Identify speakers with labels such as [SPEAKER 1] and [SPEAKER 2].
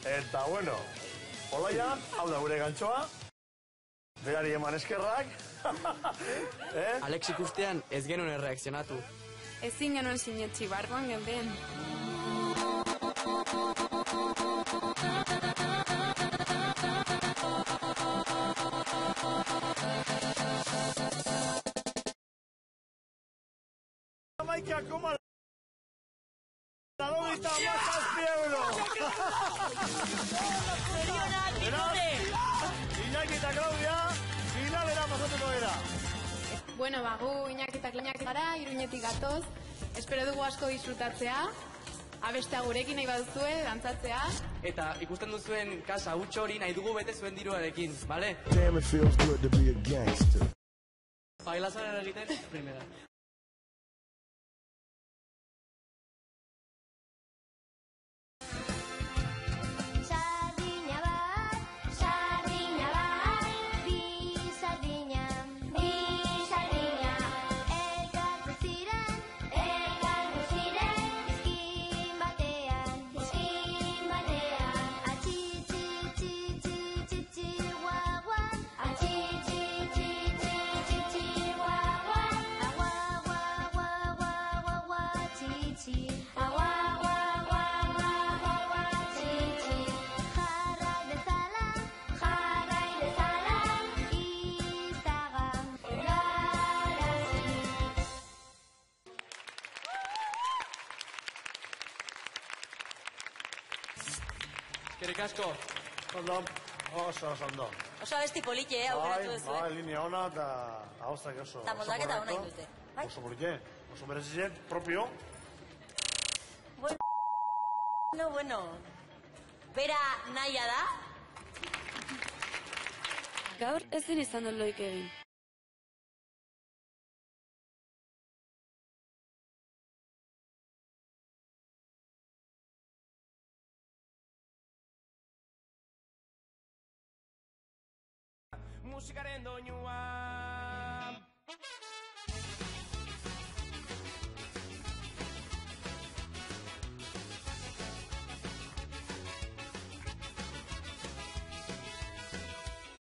[SPEAKER 1] Eta, bueno, olaia, hau da gure gantxoa. Berari eman eskerrak.
[SPEAKER 2] Alex ikustean ez genuen erreakzionatu.
[SPEAKER 3] Ezin genuen sinetxi barruan geunden.
[SPEAKER 1] Maika, koma... Laurogeita hamazazpi euro! Iñaki eta Claudia, finalera pasatuko dira.
[SPEAKER 3] Bueno, gu Iñaki eta Claudia gara, Iruñetik gatoz. Espero dugu asko disfrutatzea. Abestea gurekin nahi baduzue, dantzatzea.
[SPEAKER 2] Eta ikusten duzuen kasa huts hori nahi dugu bete zuen diruarekin, bale?
[SPEAKER 4] Damn, it feels good to be a gangster.
[SPEAKER 2] Bailazaren egiten, primera. Eskerrik asko.
[SPEAKER 1] Ondo, oso ondo.
[SPEAKER 5] Oso abesti polite, aukeratu duzu.
[SPEAKER 1] Bai, linea ona eta ahozak oso...
[SPEAKER 5] Eta moldaketa ona indute.
[SPEAKER 1] Oso polite, oso merezizet, propio.
[SPEAKER 5] Bueno. Bera nahia da?
[SPEAKER 3] Gaur ez zen izan dut loik egin.
[SPEAKER 6] Musikaren doinua